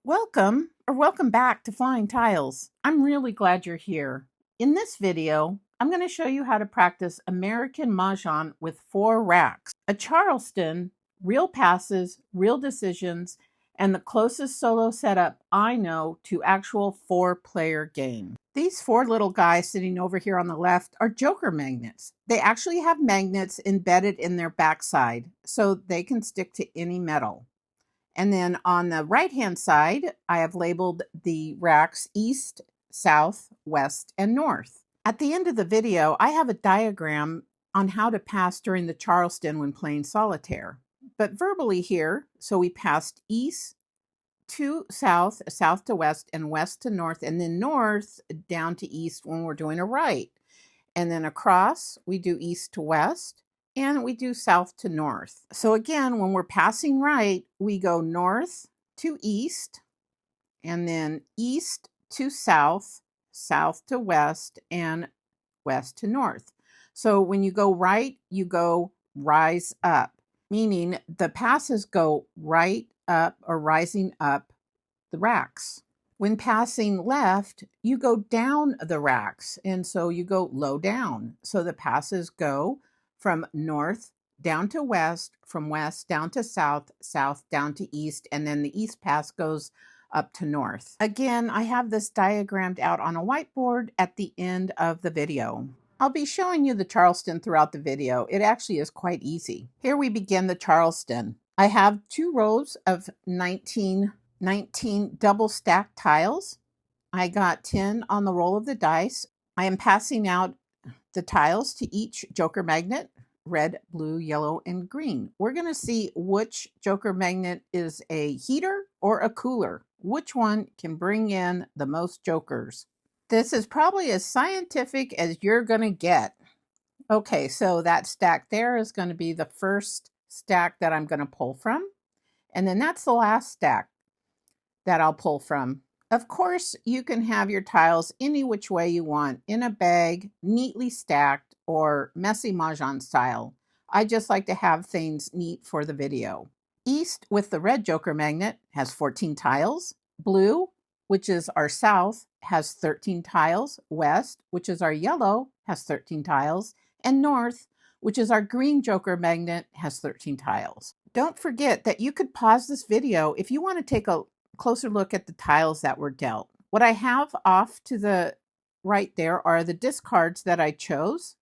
Welcome back to Flying Tiles. I'm really glad you're here. In this video, I'm going to show you how to practice American Mah Jongg with 4 racks. A Charleston, real passes, real decisions, and the closest solo setup I know to actual 4-player game. These 4 little guys sitting over here on the left are joker magnets. They actually have magnets embedded in their backside so they can stick to any metal. And then on the right-hand side, I have labeled the racks east, south, west, and north. At the end of the video, I have a diagram on how to pass during the Charleston when playing solitaire. But verbally here, so we passed east to south, south to west, and west to north, and then north down to east when we're doing a right. And then across, we do east to west, and we do south to north. So again, when we're passing right, we go north to east, and then east to south, south to west, and west to north. So when you go right, you go rise up, meaning the passes go right up or rising up the racks. When passing left, you go down the racks, and so you go low down. So the passes go from north down to west, from west down to south, south down to east, and then the east pass goes up to north. Again, I have this diagrammed out on a whiteboard at the end of the video. I'll be showing you the Charleston throughout the video. It actually is quite easy. Here we begin the Charleston. I have 2 rows of 19 double stacked tiles. I got 10 on the roll of the dice. I am passing out the tiles to each joker magnet, red, blue, yellow, and green. We're going to see which joker magnet is a heater or a cooler. Which one can bring in the most jokers? This is probably as scientific as you're going to get. Okay, so that stack there is going to be the first stack that I'm going to pull from. And then that's the last stack that I'll pull from. Of course, you can have your tiles any which way you want, in a bag, neatly stacked, or messy mahjong style. I just like to have things neat for the video. East with the red joker magnet has 14 tiles. Blue, which is our south, has 13 tiles. West, which is our yellow, has 13 tiles. And north, which is our green joker magnet, has 13 tiles. Don't forget that you could pause this video if you want to take a closer look at the tiles that were dealt. What I have off to the right there are the discards that I chose.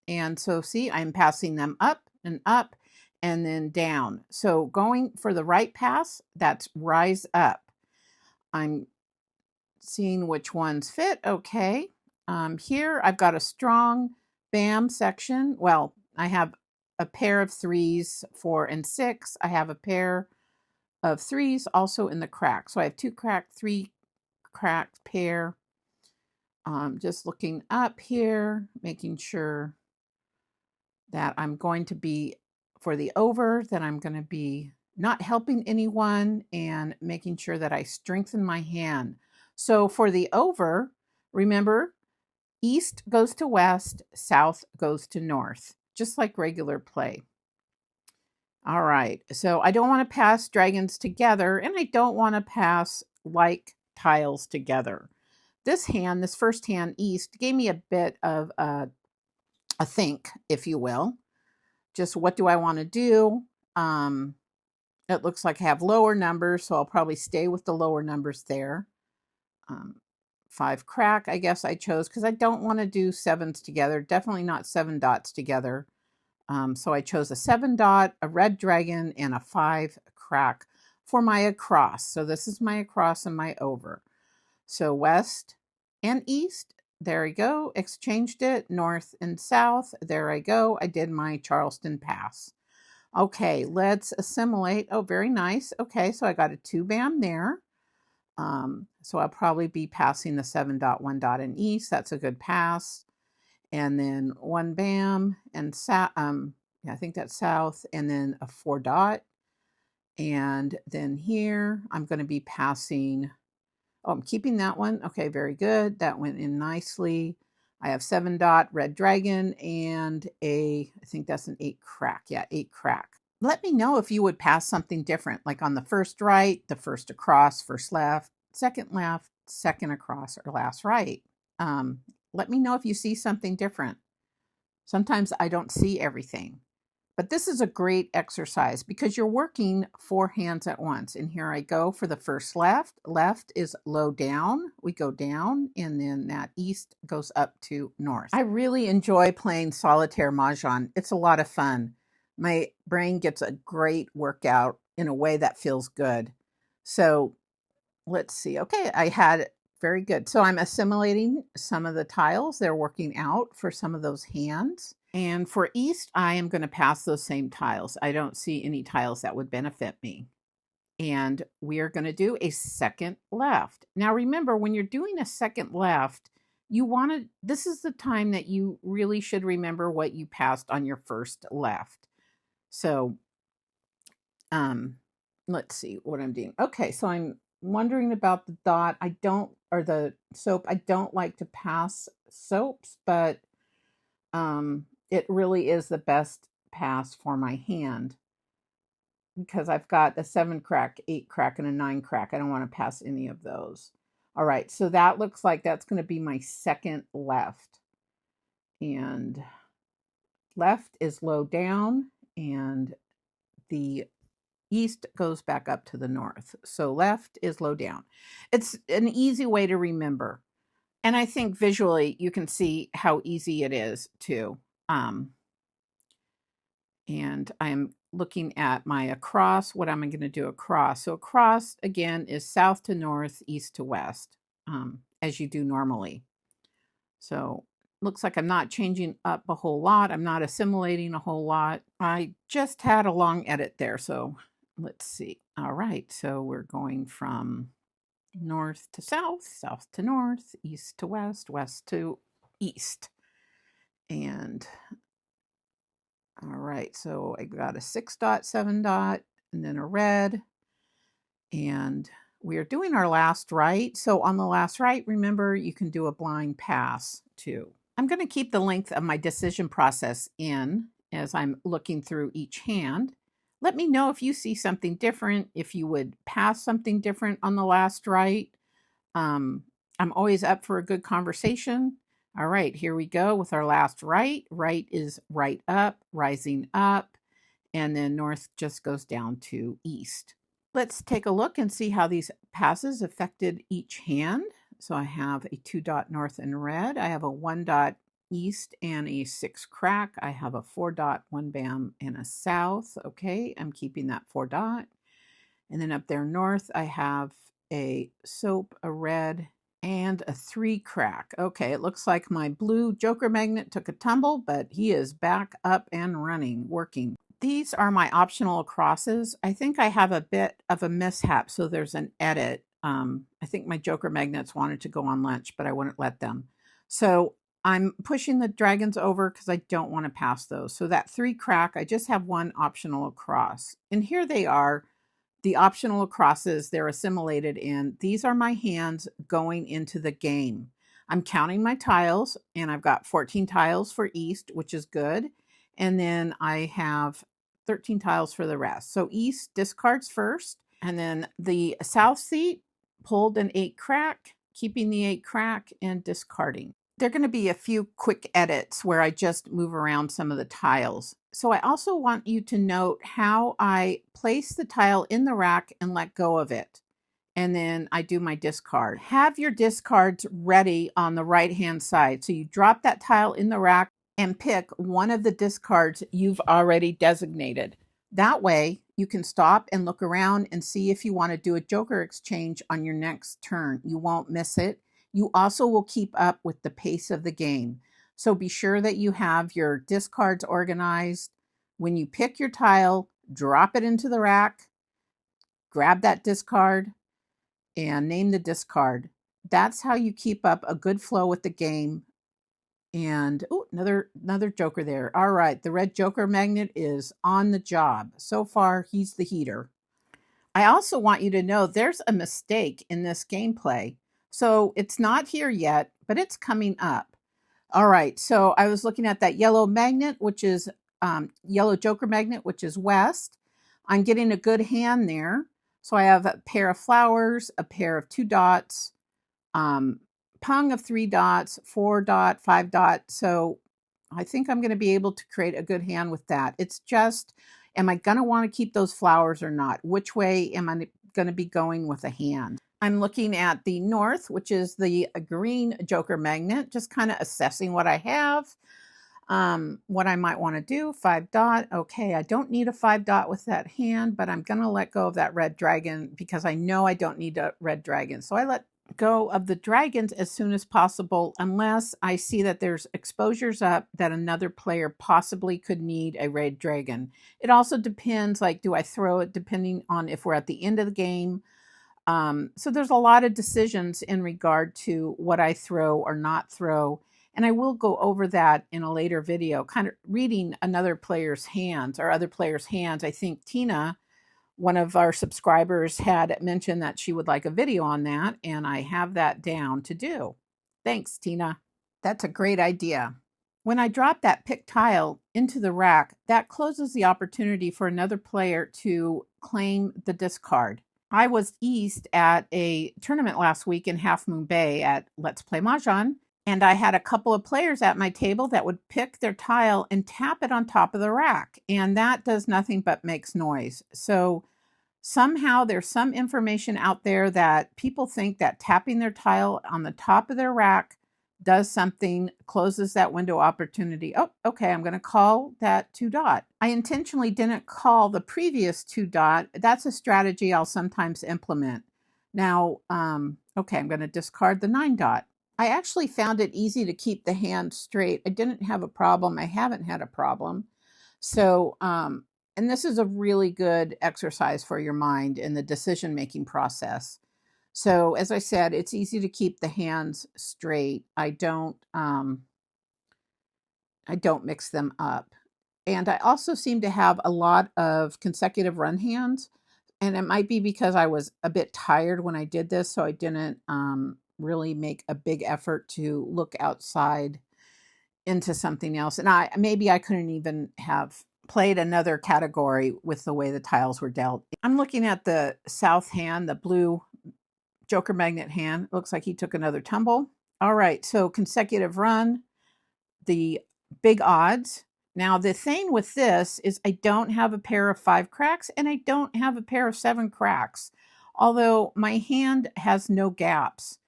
And so see, I'm passing them up and then down. So going for the right pass, that's rise up. I'm seeing which ones fit. Okay. Here I've got a strong bam section. Well, I have a pair of 3s, 4 and 6. I have a pair of 3s also in the crack. So I have 2 cracked, 3 cracked pair. Just looking up here, making sure that I'm going to be, for the over, that I'm going to be not helping anyone and making sure that I strengthen my hand. So for the over, remember, east goes to west, south goes to north, just like regular play. All right, so I don't want to pass dragons together, and I don't want to pass like tiles together. This hand, this first hand, east, gave me a bit of a think, if you will. Just what do I want to do? It looks like I have lower numbers, so I'll probably stay with the lower numbers there. 5 crack, I guess I chose, because I don't want to do 7s together. Definitely not 7 dots together. So I chose a 7 dot, a red dragon, and a 5 crack for my across. So this is my across and my over. So west and east, there I go, exchanged it. North and south, there I go. I did my Charleston pass. Okay, let's assimilate. Oh, very nice. Okay, so I got a 2 bam there. So I'll probably be passing the 7 dot, 1 dot in east. That's a good pass. And then 1 bam and south. Yeah, I think that's south. And then a 4 dot. And then here I'm going to be passing. Oh, I'm keeping that one. Okay, very good. That went in nicely. I have 7 dot red dragon and I think that's an 8 crack. Yeah, 8 crack. Let me know if you would pass something different, like on the first right, the first across, first left, second across, or last right. Let me know if you see something different. Sometimes I don't see everything. But this is a great exercise because you're working 4 hands at once. And here I go for the first left. Left is low down. We go down, and then that east goes up to north. I really enjoy playing solitaire mahjong. It's a lot of fun. My brain gets a great workout in a way that feels good. So let's see. Okay, I had it. Very good. So I'm assimilating some of the tiles. They're working out for some of those hands. And for east, I am going to pass those same tiles. I don't see any tiles that would benefit me. And we are going to do a second left. Now remember, when you're doing a second left, this is the time that you really should remember what you passed on your first left. So let's see what I'm doing. Okay, so I'm wondering about the dot. Or the soap. I don't like to pass soaps, but it really is the best pass for my hand because I've got a 7 crack, 8 crack, and a 9 crack. I don't want to pass any of those. All right, so that looks like that's going to be my second left. And left is low down, and the east goes back up to the north. So left is low down. It's an easy way to remember. And I think visually you can see how easy it is too. And I'm looking at my across. What am I going to do across? So across, again, is south to north, east to west, as you do normally. So looks like I'm not changing up a whole lot. I'm not assimilating a whole lot. I just had a long edit there, so let's see. All right, so we're going from north to south, south to north, east to west, west to east. And all right, so I got a 6 dot, 7 dot, and then a red. And we are doing our last right. So on the last right, remember, you can do a blind pass too. I'm going to keep the length of my decision process in as I'm looking through each hand. Let me know if you see something different, if you would pass something different on the last right. I'm always up for a good conversation. All right, here we go with our last right. Right is right up, rising up, and then north just goes down to east. Let's take a look and see how these passes affected each hand. So I have a 2 dot north and red. I have a 1 dot east and a 6 crack. I have a 4 dot, 1 bam, and a south. Okay, I'm keeping that 4 dot. And then up there north, I have a soap, a red, and a 3 crack. Okay, it looks like my blue joker magnet took a tumble, but he is back up and running, working. These are my optional crosses. I think I have a bit of a mishap, so there's an edit. I think my joker magnets wanted to go on lunch, but I wouldn't let them. So I'm pushing the dragons over because I don't want to pass those. So that 3 crack, I just have 1 optional cross. And here they are, the optional crosses. They're assimilated in. These are my hands going into the game. I'm counting my tiles, and I've got 14 tiles for east, which is good. And then I have 13 tiles for the rest. So east discards first, and then the south seat pulled an 8 crack, keeping the 8 crack and discarding. There are going to be a few quick edits where I just move around some of the tiles. So I also want you to note how I place the tile in the rack and let go of it. And then I do my discard. Have your discards ready on the right-hand side. So you drop that tile in the rack and pick one of the discards you've already designated. That way you can stop and look around and see if you want to do a joker exchange on your next turn. You won't miss it. You also will keep up with the pace of the game. So be sure that you have your discards organized. When you pick your tile, drop it into the rack, grab that discard, and name the discard. That's how you keep up a good flow with the game. And oh, another joker there. All right, the red joker magnet is on the job. So far, he's the heater. I also want you to know there's a mistake in this gameplay. So it's not here yet, but it's coming up. All right, so I was looking at that yellow magnet, which is yellow joker magnet, which is west. I'm getting a good hand there. So I have a pair of flowers, a pair of 2 dots, pung of 3 dots, 4 dot, 5 dot. So I think I'm going to be able to create a good hand with that. It's just, am I going to want to keep those flowers or not? Which way am I going to be going with a hand? I'm looking at the north, which is the green joker magnet, just kind of assessing what I have. What I might want to do, 5 dot. Okay, I don't need a 5 dot with that hand, but I'm going to let go of that red dragon because I know I don't need a red dragon. So I let go of the dragons as soon as possible, unless I see that there's exposures up that another player possibly could need a red dragon. It also depends, like, do I throw it depending on if we're at the end of the game? So there's a lot of decisions in regard to what I throw or not throw. And I will go over that in a later video, kind of reading another player's hands or other players' hands. I think Tina, one of our subscribers, had mentioned that she would like a video on that, and I have that down to do. Thanks, Tina. That's a great idea. When I drop that pick tile into the rack, that closes the opportunity for another player to claim the discard. I was east at a tournament last week in Half Moon Bay at Let's Play Mahjong, and I had a couple of players at my table that would pick their tile and tap it on top of the rack, and that does nothing but makes noise. So somehow there's some information out there that people think that tapping their tile on the top of their rack does something, closes that window opportunity. Oh, okay, I'm going to call that 2 dot. I intentionally didn't call the previous 2 dot. That's a strategy I'll sometimes implement. Now, okay, I'm going to discard the 9 dot. I actually found it easy to keep the hand straight. I didn't have a problem. I haven't had a problem. So, and this is a really good exercise for your mind in the decision-making process. So as I said, it's easy to keep the hands straight. I don't mix them up. And I also seem to have a lot of consecutive run hands. And it might be because I was a bit tired when I did this, so I didn't really make a big effort to look outside into something else. And maybe I couldn't even have played another category with the way the tiles were dealt. I'm looking at the south hand, the blue joker magnet hand. Looks like he took another tumble. All right, so consecutive run, the big odds. Now the thing with this is I don't have a pair of 5 cracks and I don't have a pair of 7 cracks, although my hand has no gaps.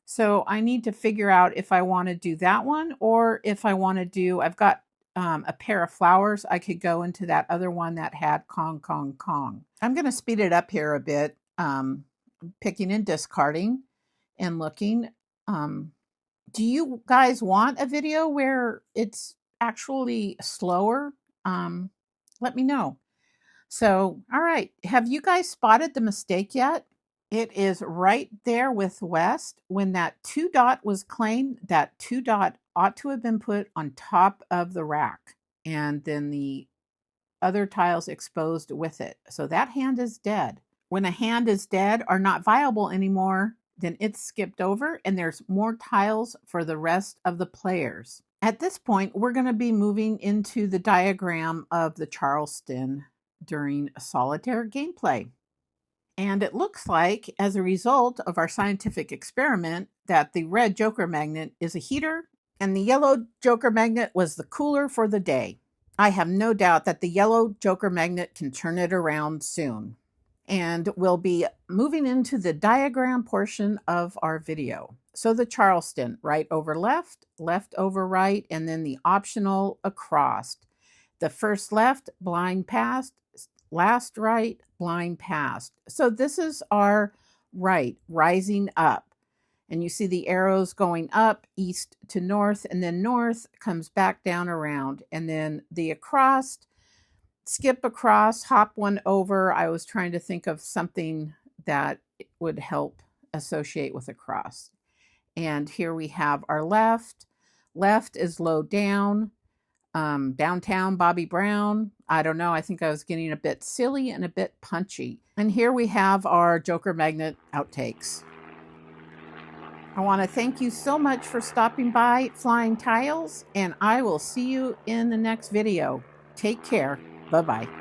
So I need to figure out if I want to do that one or if I want to do, I've got a pair of flowers. I could go into that other one that had Kong, Kong, Kong. I'm going to speed it up here a bit. Picking and discarding and looking. Do you guys want a video where it's actually slower? Let me know. So, all right. Have you guys spotted the mistake yet? It is right there with West. When that 2 dot was claimed, that 2 dot ought to have been put on top of the rack and then the other tiles exposed with it. So that hand is dead. When a hand is dead or not viable anymore, then it's skipped over and there's more tiles for the rest of the players. At this point, we're going to be moving into the diagram of the Charleston during solitaire gameplay. And it looks like, as a result of our scientific experiment, that the red joker magnet is a heater and the yellow joker magnet was the cooler for the day. I have no doubt that the yellow joker magnet can turn it around soon. And we'll be moving into the diagram portion of our video. So the Charleston, right over left, left over right, and then the optional across. The first left, blind past, last right, blind past. So this is our right, rising up. And you see the arrows going up, east to north, and then north comes back down around. And then the across, skip across, hop one over. I was trying to think of something that would help associate with across. And here we have our left. Left is low down. Downtown Bobby Brown. I don't know. I think I was getting a bit silly and a bit punchy. And here we have our Joker Magnet outtakes. I want to thank you so much for stopping by Flying Tiles, and I will see you in the next video. Take care. Bye-bye.